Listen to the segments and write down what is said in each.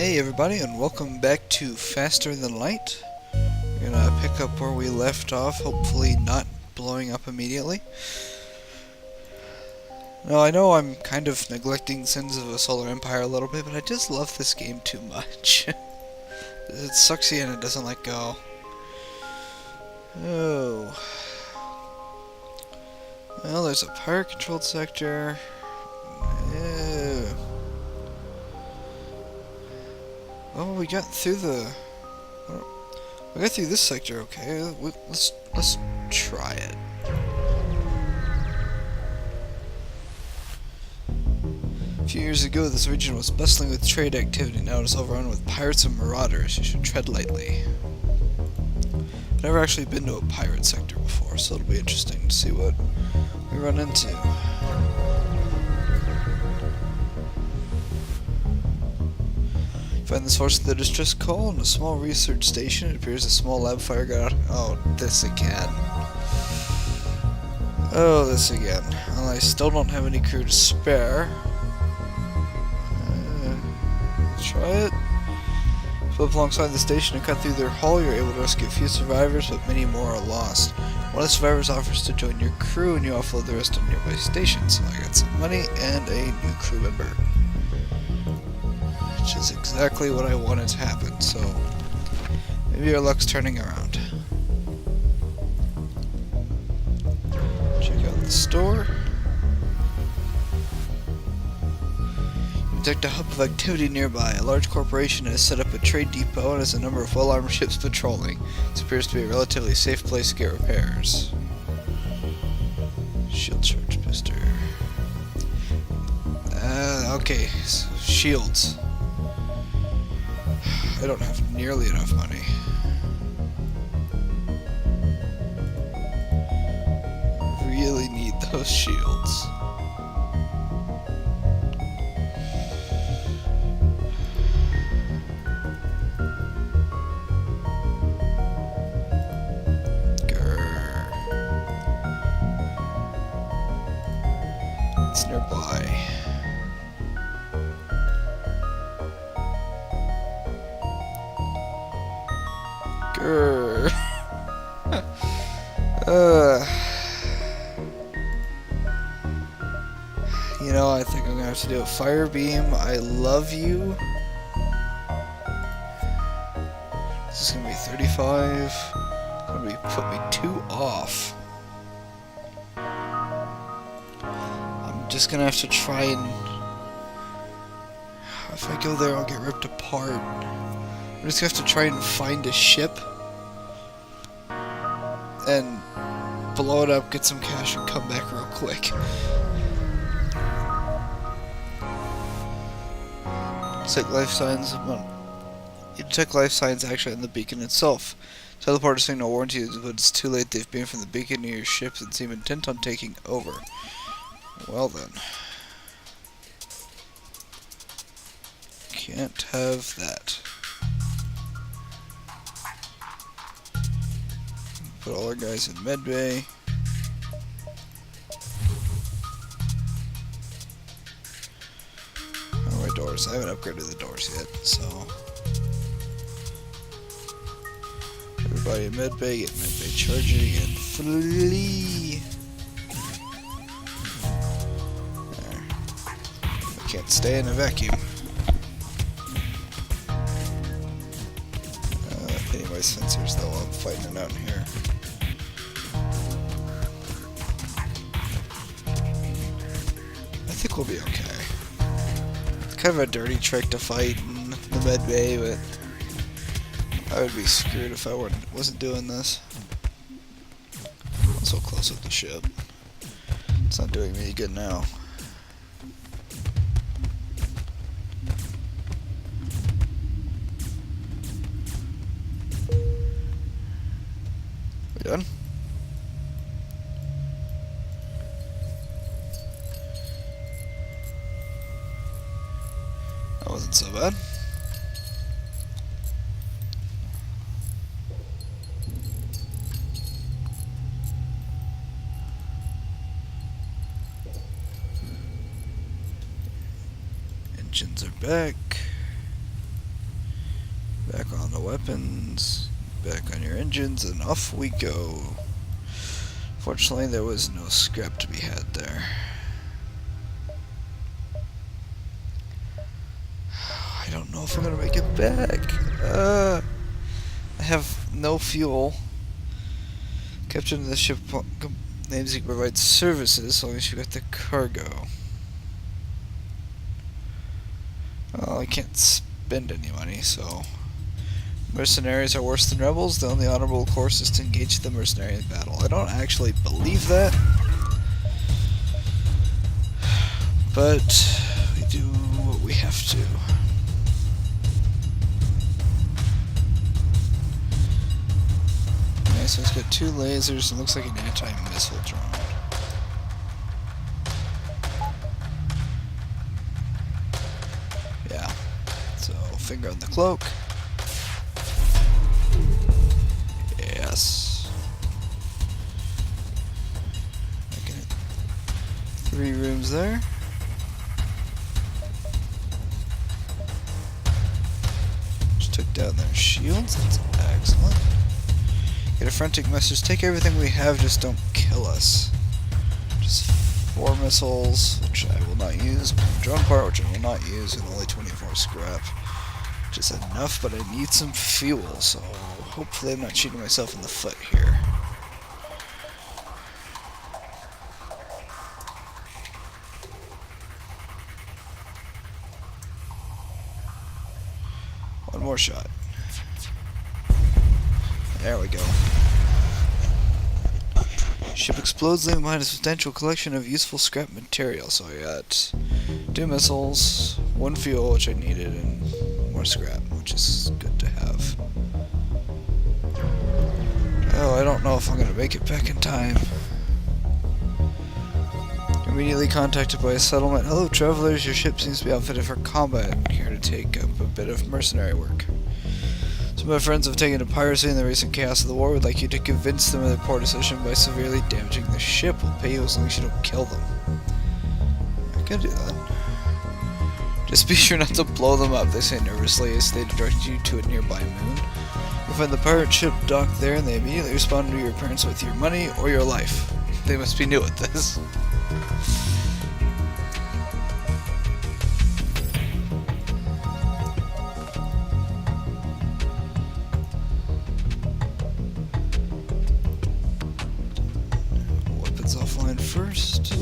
Hey everybody, and welcome back to Faster Than Light. We're gonna pick up where we left off, hopefully not blowing up immediately. Now, I know I'm kind of neglecting Sins of a Solar Empire a little bit, but I just love this game too much. It's sucksy and it doesn't let go. Oh. Well, there's a pirate-controlled sector. Oh, we got through this sector, okay. Let's try it. A few years ago, this region was bustling with trade activity. Now it is overrun with pirates and marauders. You should tread lightly. I've never actually been to a pirate sector before, so it'll be interesting to see what we run into. Find the source of the distress call in a small research station. It appears a small lab fire got out. Oh, this again. Oh, this again. Well, I still don't have any crew to spare. Try it. Flip alongside the station and cut through their hull. You're able to rescue a few survivors, but many more are lost. One of the survivors offers to join your crew, and you offload the rest on nearby stations. I got some money and a new crew member. Which is exactly what I wanted to happen, so maybe our luck's turning around. Check out the store. Detect a hub of activity nearby. A large corporation has set up a trade depot and has a number of well-armed ships patrolling. This appears to be a relatively safe place to get repairs. Shield charge booster. Okay, so shields. I don't have nearly enough money. Really need those shields. It's nearby. Grr. You know, I think I'm gonna have to do a fire beam. I love you. This is gonna be 35. It's gonna put me 2 off. I'm just gonna have to try and... If I go there, I'll get ripped apart. I'm just gonna have to try and find a ship and blow it up, get some cash, and come back real quick. Detect life signs. You detect life signs actually on the beacon itself. Teleporter signal warns you, but it's too late. They've beamed from the beacon near your ships and seem intent on taking over. Well then. Can't have that. Put all our guys in medbay. Oh, my doors. I haven't upgraded the doors yet, so... Everybody in medbay, get medbay charging, and flee! There. I can't stay in a vacuum. Anyway, sensors though, I'm fighting it out in here. I think we'll be okay. It's kind of a dirty trick to fight in the med bay, but I would be screwed if I wasn't doing this. I'm so close with the ship. It's not doing me good now. We done? That wasn't so bad. Engines are back. Back on the weapons, back on your engines, and off we go. Fortunately, there was no scrap to be had there. I don't know if I'm gonna make it back. I have no fuel. Captain of the ship names you can provide services as long as you got the cargo. Well, I can't spend any money, so... Mercenaries are worse than rebels. The only honorable course is to engage the mercenary in battle. I don't actually believe that. But we do what we have to. Okay, so it's got 2 lasers and looks like an anti-missile drone. Yeah. So, finger on the cloak. Yes. Okay. 3 rooms there. Just took down their shields. That's excellent. Get a frantic message. Take everything we have, just don't kill us. Just 4 missiles, which I will not use. Drone part, which I will not use, and only 24 scrap. Which is enough, but I need some fuel, so hopefully I'm not shooting myself in the foot here. One more shot. There we go. Ship explodes, leaving behind a substantial collection of useful scrap material. So I got 2 missiles, 1 fuel, which I needed, and more scrap, which is good to have. Oh, I don't know if I'm going to make it back in time. Immediately contacted by a settlement. Hello, travelers. Your ship seems to be outfitted for combat. Here to take up a bit of mercenary work. Some of my friends have taken to piracy in the recent chaos of the war. Would like you to convince them of their poor decision by severely damaging the ship. We'll pay you as long as you don't kill them. I can do that. Just be sure not to blow them up, they say nervously as they direct you to a nearby moon. You'll find the pirate ship docked there, and they immediately respond to your appearance with your money or your life. They must be new at this. Weapons offline first.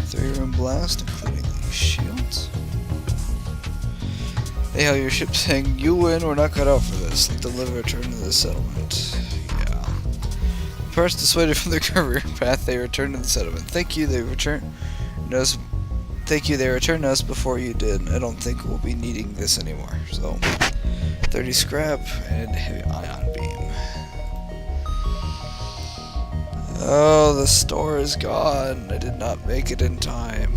Three-room blast, including the shields. Hey, how your ship saying, you win, we're not cut out for this. Let them live a return to the settlement. Yeah. The pirates dissuaded from their career path, they returned to the settlement. Thank you, they returned us. Thank you, they returned us before you did. I don't think we'll be needing this anymore. So, 30 scrap and heavy ion beam. Oh, the store is gone. I did not make it in time.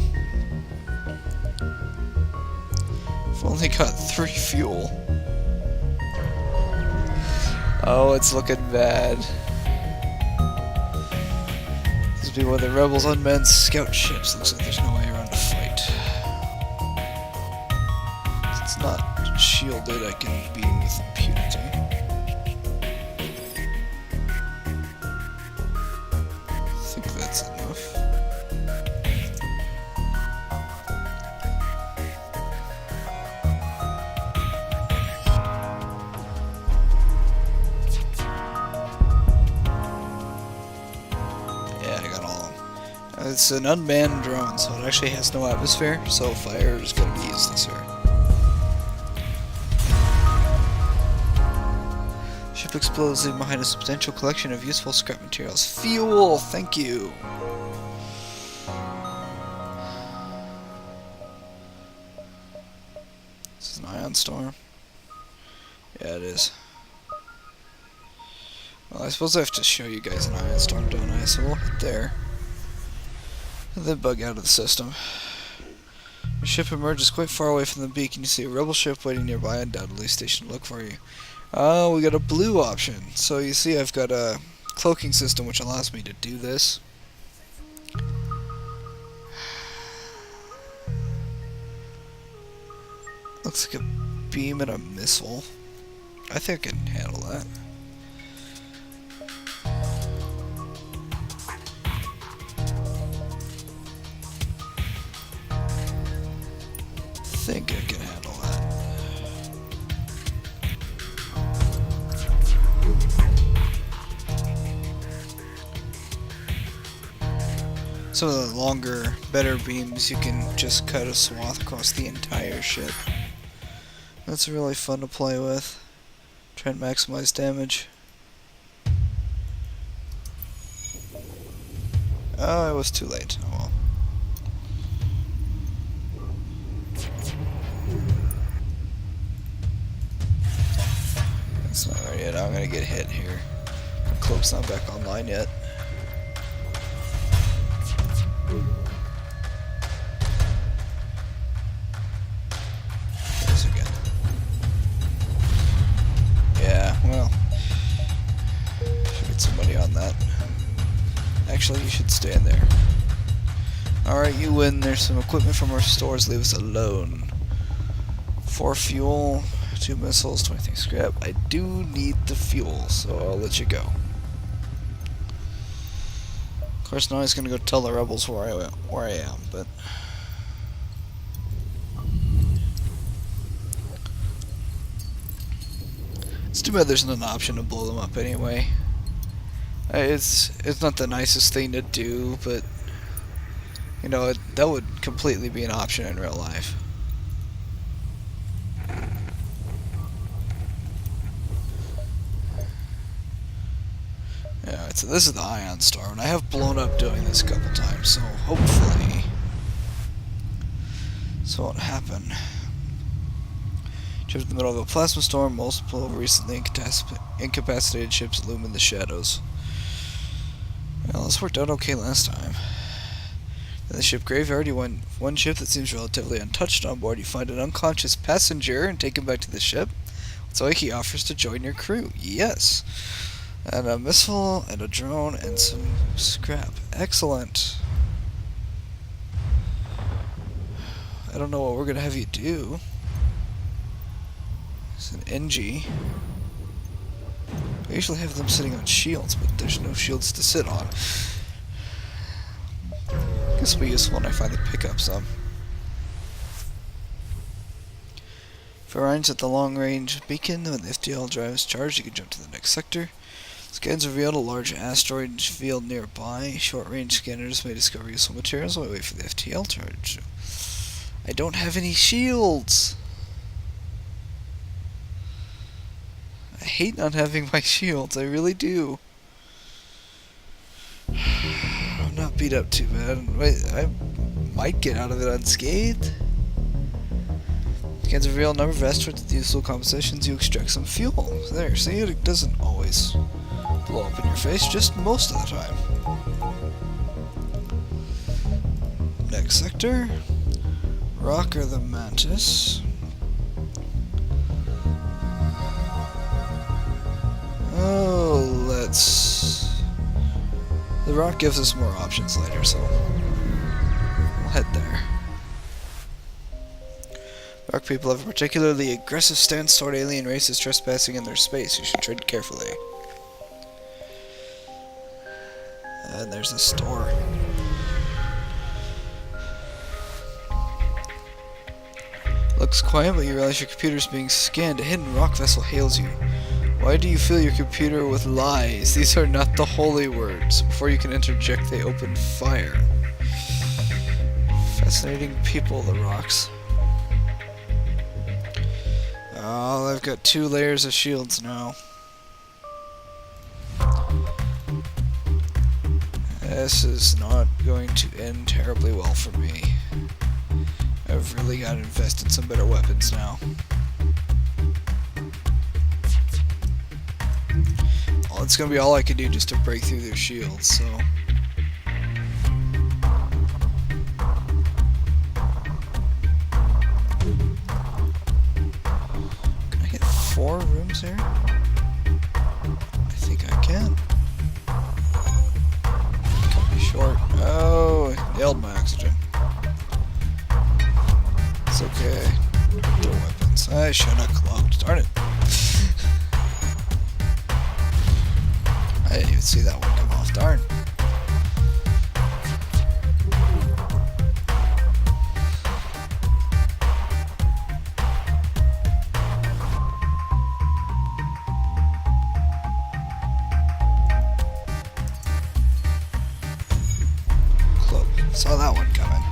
I've only got 3 fuel. Oh, it's looking bad. This will be one of the rebels' unmanned scout ships. Looks like there's no way around to fight. If it's not shielded, I can beam with impunity. I think that's enough. Yeah, I got all of them. It's an unmanned drone, so it actually has no atmosphere, so fire is going to be useless here. Ship explodes, leaving behind a substantial collection of useful scrap materials. Fuel! Thank you! This is an ion storm. Yeah, it is. Well, I suppose I have to show you guys an ion storm, don't I? So we'll hit there. And then bug out of the system. Your ship emerges quite far away from the beacon. You see a rebel ship waiting nearby, undoubtedly stationed to look for you. Oh, we got a blue option. So you see I've got a cloaking system which allows me to do this. Looks like a beam and a missile. I think I can handle that. I think I can handle that. Some of the longer, better beams, you can just cut a swath across the entire ship. That's really fun to play with. Try and maximize damage. Oh, it was too late. Oh well. It's not ready yet. I'm gonna get hit here. The cloak's not back online yet. There's again. Yeah, well. Should get somebody on that. Actually, you should stay in there. Alright, you win. There's some equipment from our stores. Leave us alone. 4 fuel. 2 missiles, 23 scrap. I do need the fuel, so I'll let you go. Of course, now he's gonna go tell the rebels where I am, but it's too bad there's not an option to blow them up anyway. It's not the nicest thing to do, but you know that would completely be an option in real life. Yeah, so this is the Ion Star, and I have blown up doing this a couple times, so hopefully this won't happen. Ship in the middle of a plasma storm, multiple recently incapacitated ships loom in the shadows. Well, this worked out okay last time. In the ship graveyard, you find one ship that seems relatively untouched on board. You find an unconscious passenger and take him back to the ship. So he offers to join your crew. Yes. And a missile, and a drone, and some scrap. Excellent. I don't know what we're gonna have you do. It's an NG. I usually have them sitting on shields, but there's no shields to sit on. This will be useful when I finally pick up some. If it arrives at the long-range beacon, when the FTL drive is charged, you can jump to the next sector. Scans revealed a large asteroid field nearby. Short-range scanners may discover useful materials while we wait for the FTL charge. I don't have any shields! I hate not having my shields, I really do. I'm not beat up too bad. Wait, I might get out of it unscathed. Scans reveal a number of asteroids with useful compositions. You extract some fuel. There, see, it doesn't always blow up in your face, just most of the time. Next sector. Rocker the Mantis. Oh, let's... The rock gives us more options later, so we'll head there. Rock people have a particularly aggressive stance toward alien races trespassing in their space. You should tread carefully. And there's a store. Looks quiet, but you realize your computer's being scanned. A hidden rock vessel hails you. Why do you fill your computer with lies? These are not the holy words. Before you can interject, they open fire. Fascinating people, the rocks. Oh, I've got 2 layers of shields now. This is not going to end terribly well for me. I've really got to invest in some better weapons now. Well, it's going to be all I can do just to break through their shields, so... Can I get 4 rooms here? I think I can. Cut me short. Oh, I nailed my oxygen. It's okay. Throw weapons. I should have cloaked. Darn it. I didn't even see that one come off. Darn. Cloak. Saw that one coming.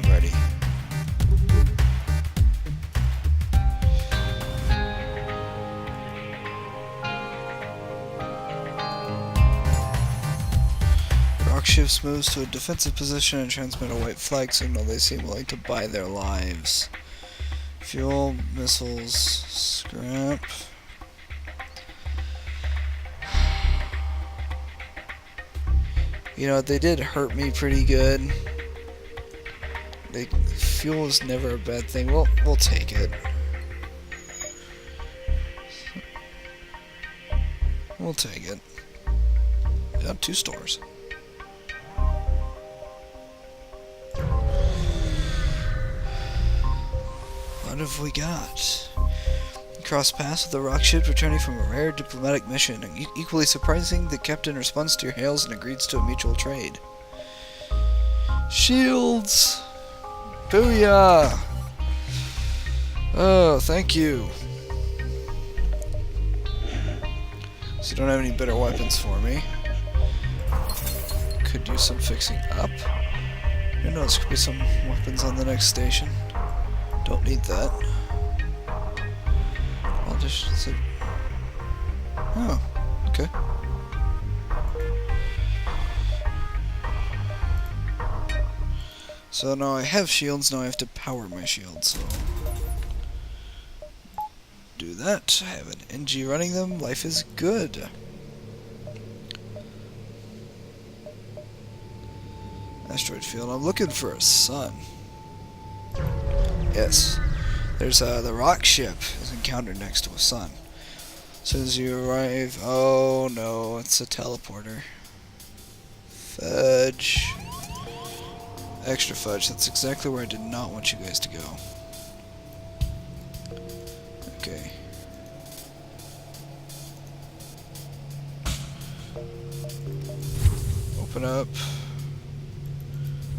I'm ready. Rock shifts moves to a defensive position and transmit a white flag signal. They seem willing to buy their lives. Fuel, missiles, scrap. You know, they did hurt me pretty good. Fuel is never a bad thing. We'll take it. We'll take it. Yeah, 2 stores. What have we got? Cross paths with a rock ship returning from a rare diplomatic mission. Equally surprising, the captain responds to your hails and agrees to a mutual trade. Shields! Booyah! Oh, thank you. So you don't have any better weapons for me. Could do some fixing up. Who knows, could be some weapons on the next station. Don't need that. I'll just say... Oh, okay. So now I have shields, now I have to power my shields, so... do that. I have an NG running them. Life is good. Asteroid field. I'm looking for a sun. Yes. There's the rock ship is encountered next to a sun. As soon as you arrive... oh no, it's a teleporter. Fudge. Extra fudge. That's exactly where I did not want you guys to go. Okay. Open up.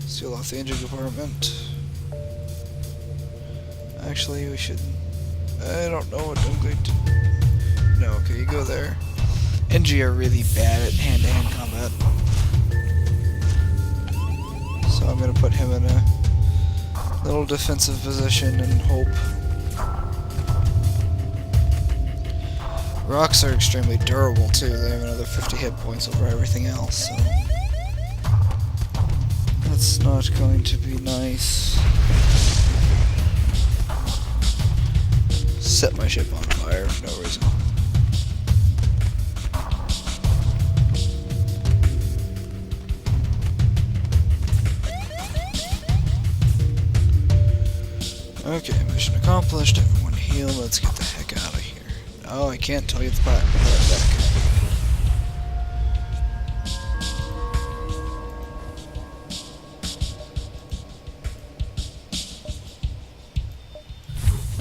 Seal off the engine compartment. Actually, we should... I don't know what I'm going to... No, okay, you go there. NG are really bad at hand-to-hand combat. So I'm going to put him in a little defensive position and hope. Rocks are extremely durable too. They have another 50 hit points over everything else, so... that's not going to be nice. Set my ship on fire for no reason. Okay, mission accomplished. Everyone heal. Let's get the heck out of here. Oh, I can't tell you the pilot back.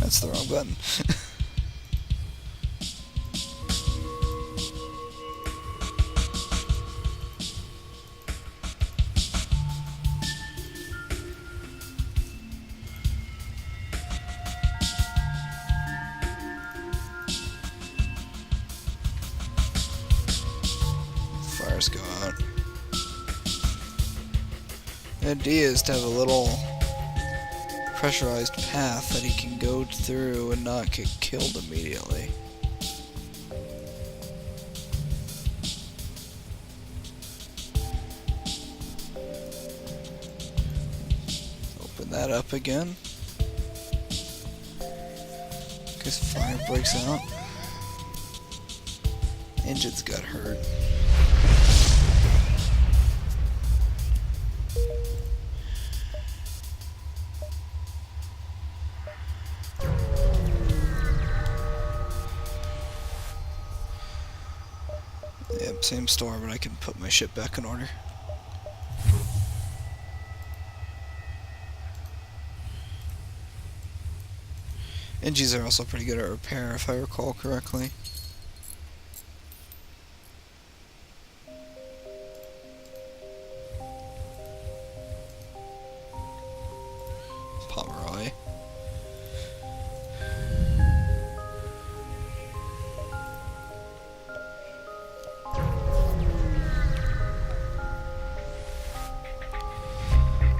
That's the wrong button. Fires go out. The idea is to have a little pressurized path that he can go through and not get killed immediately. Open that up again. In case fire breaks out. Engines got hurt. Yep, same storm, but I can put my ship back in order. Engines are also pretty good at repair, if I recall correctly. Pomeroy.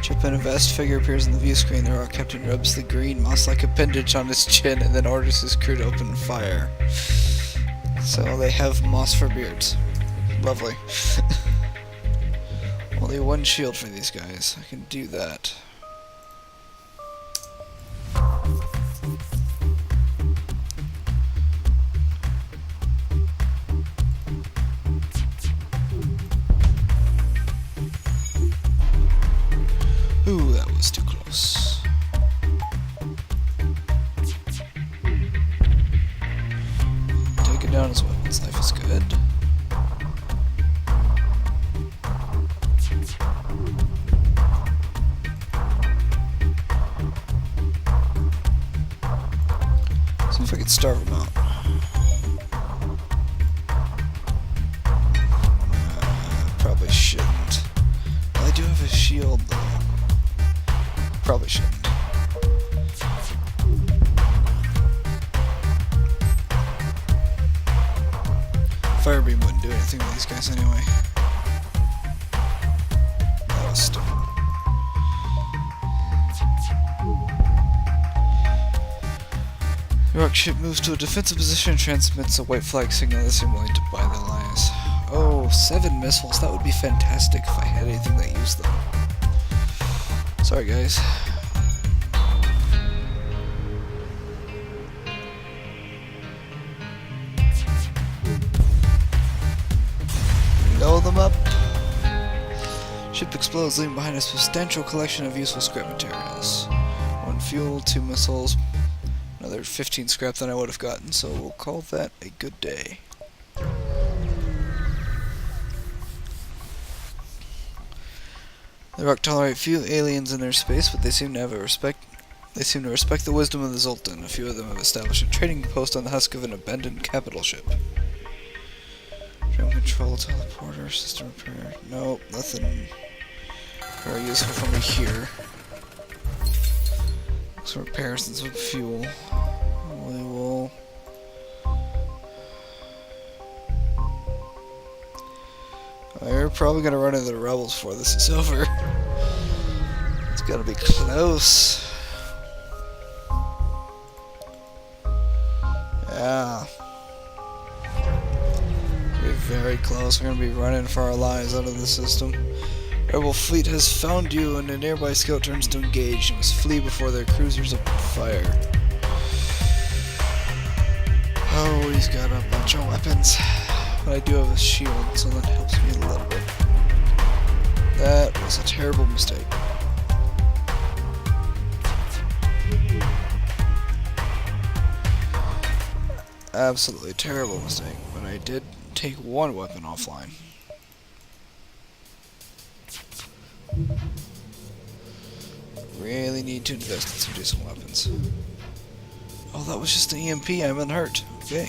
Chip in a vast figure appears on the view screen. The rock captain rubs the green moss-like appendage on his chin and then orders his crew to open fire. So they have moss for beards. Lovely. Only one shield for these guys. I can do that. Ooh, that was too close. Taking down his weapons knife is good. See if I can starve him out. Probably shouldn't. Well, I do have a shield though. Probably shouldn't. Firebeam wouldn't do anything with these guys anyway. That was stupid. The rock ship moves to a defensive position and transmits a white flag signal that's willing to buy their lives. Oh, 7 missiles. That would be fantastic if I had anything that used them. Sorry, guys. Blow them up. Ship explodes, leaving behind a substantial collection of useful scrap materials. 1 fuel, 2 missiles, another 15 scrap than I would have gotten, so we'll call that a good day. The rock tolerate few aliens in their space, but they seem to respect the wisdom of the Zoltan. A few of them have established a trading post on the husk of an abandoned capital ship. Tram control, teleporter, system repair. Nope, nothing very useful for me here. Some repairs and some fuel. We will. We're probably gonna run into the rebels before this is over. It's gonna be close. Yeah. We're very close. We're gonna be running for our lives out of the system. Rebel fleet has found you, and a nearby scout turns to engage. You must flee before their cruisers open fire. Oh, he's got a bunch of weapons. But I do have a shield, so that helps me a little bit. That was a terrible mistake. Absolutely terrible mistake, but I did take 1 weapon offline. Really need to invest in some decent weapons. Oh, that was just an EMP, I'm unhurt. Okay.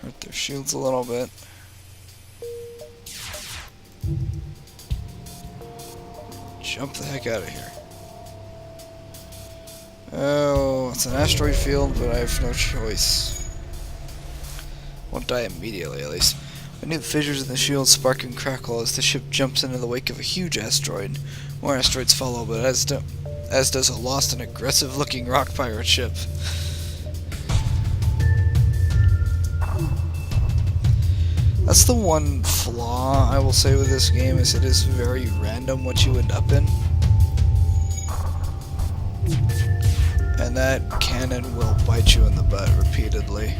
Hurt their shields a little bit. Jump the heck out of here. Oh, it's an asteroid field, but I have no choice. Won't die immediately, at least. I knew the fissures in the shield spark and crackle as the ship jumps into the wake of a huge asteroid. More asteroids follow, but as does a lost and aggressive-looking rock pirate ship. That's the one flaw I will say with this game, is it is very random what you end up in. And that can and will bite you in the butt repeatedly.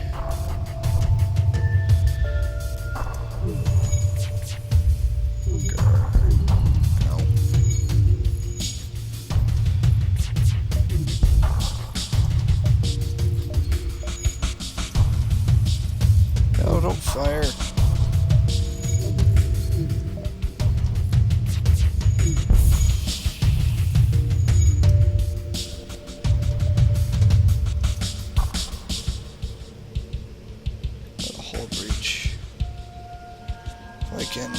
leaking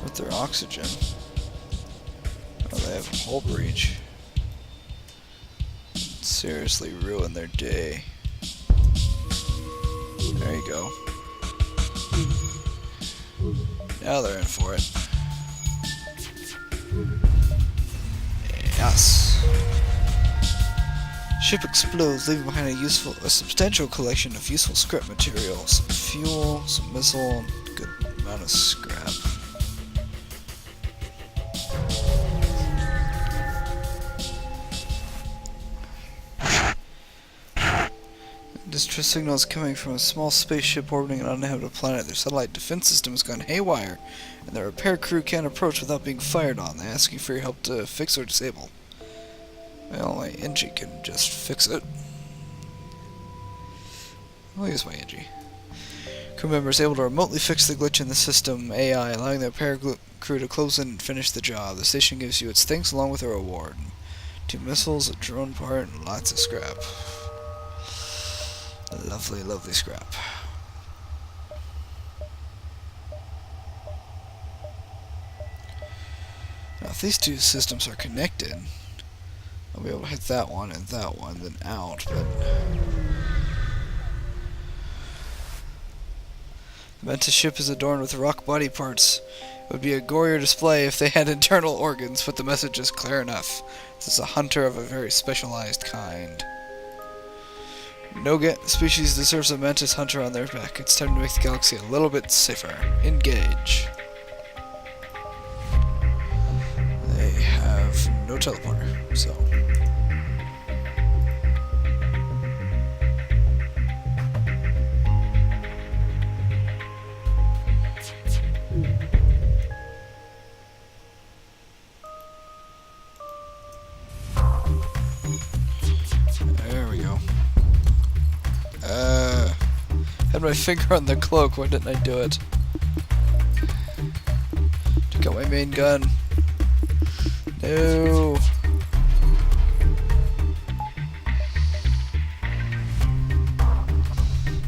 with their oxygen. Oh, they have a hull breach. Seriously ruin their day. There you go. Now they're in for it. Yes. Ship explodes, leaving behind a substantial collection of useful scrap materials, some fuel, some missile, and a good amount of scrap. Distress signals coming from a small spaceship orbiting an uninhabited planet. Their satellite defense system has gone haywire, and their repair crew can't approach without being fired on. They ask you for your help to fix or disable. Well, my Engie can just fix it. I'll use my Engie. Crew members able to remotely fix the glitch in the system AI, allowing the repair crew to close in and finish the job. The station gives you its thanks along with a reward. 2 missiles, a drone part, and lots of scrap. Lovely, lovely scrap. Now, if these two systems are connected, I'll be able to hit that one and that one, then out, but... The Mantis ship is adorned with rock body parts. It would be a gorier display if they had internal organs, but the message is clear enough. This is a hunter of a very specialized kind. No species deserves a Mantis hunter on their back. It's time to make the galaxy a little bit safer. Engage. They have no teleporter, so... There we go. Had my finger on the cloak, why didn't I do it? Took out my main gun. No.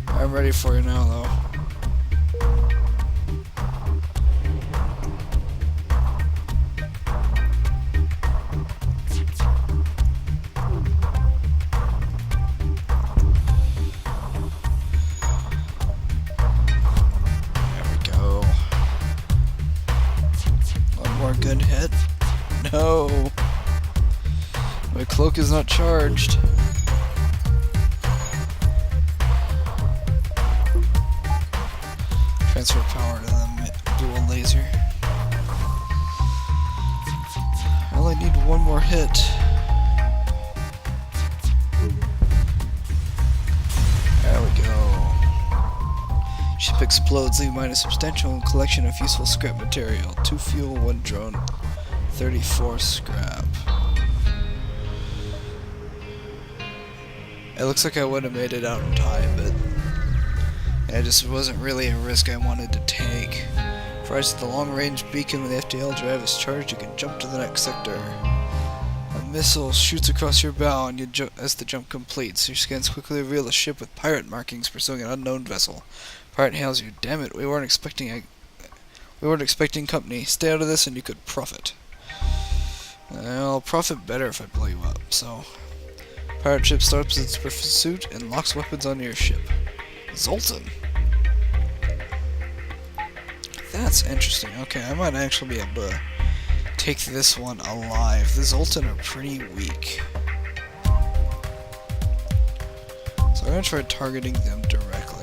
I'm ready for you now, though. Good hit. No. My cloak is not charged. Transfer power to the dual laser. I only need one more hit. There we go. Ship explodes, leaving behind a substantial collection of useful scrap material. 2 fuel, 1 drone, 34 scrap. It looks like I would have made it out in time, but it just wasn't really a risk I wanted to take. Prior to the long-range beacon, when the FTL drive is charged, you can jump to the next sector. A missile shoots across your bow and as the jump completes. Your scans quickly reveal a ship with pirate markings pursuing an unknown vessel. Pirate hails you. Damn it, we weren't expecting company. Stay out of this and you could profit. I'll profit better if I blow you up, so... Pirate ship starts its pursuit and locks weapons onto your ship. Zoltan. That's interesting. Okay, I might actually be able to take this one alive. The Zoltan are pretty weak. So I'm going to try targeting them directly.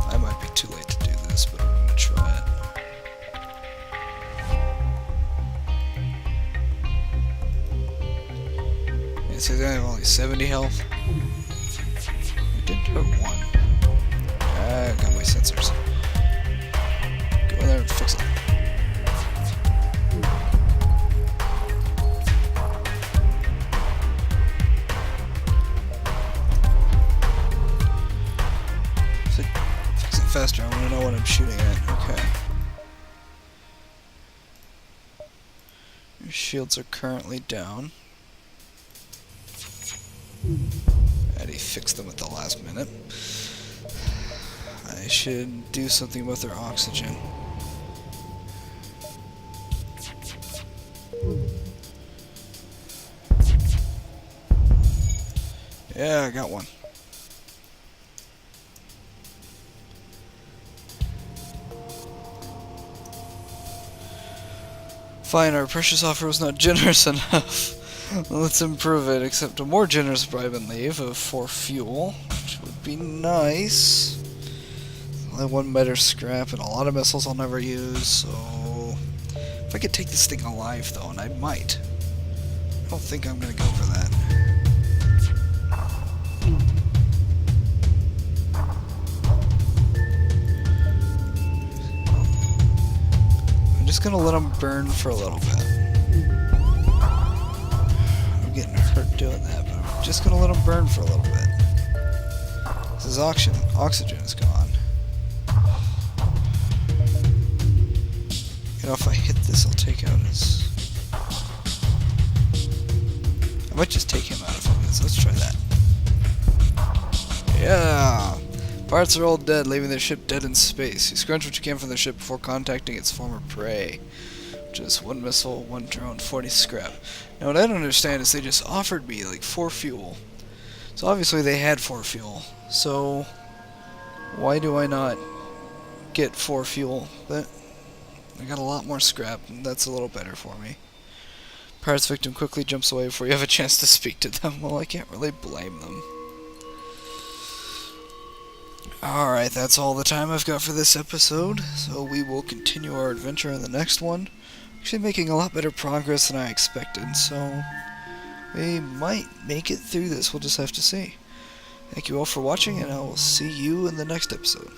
I might be too late to do this, but I'm going to try it. Yeah, so I have only 70 health. I did hurt one. I got my sensors. Go in there and fix it. Fix it faster, I want to know what I'm shooting at. Okay. Your shields are currently down. And he fixed them at the last minute. I should do something about their oxygen. Yeah, I got one. Fine, our precious offer was not generous enough. Let's improve it. Accept a more generous bribe and leave for fuel, which would be nice. Only one better scrap and a lot of missiles I'll never use, so... If I could take this thing alive, though, and I might. I don't think I'm gonna go for that. I'm just gonna let them burn for a little bit. I'm getting hurt doing that, but I'm just gonna let them burn for a little bit. This oxygen is gone. You know, if I hit this, I'll take out his... I might just take him out if it is. Let's try that. Yeah! Pirates are all dead, leaving their ship dead in space. You scrunch what you can from their ship before contacting its former prey. Which is 1 missile, 1 drone, 40 scrap. Now what I don't understand is they just offered me like 4 fuel. So obviously they had 4 fuel. So why do I not get 4 fuel? But I got a lot more scrap, and that's a little better for me. Pirate's victim quickly jumps away before you have a chance to speak to them. Well, I can't really blame them. Alright, that's all the time I've got for this episode, so we will continue our adventure in the next one. Actually making a lot better progress than I expected, so we might make it through this. We'll just have to see. Thank you all for watching, and I will see you in the next episode.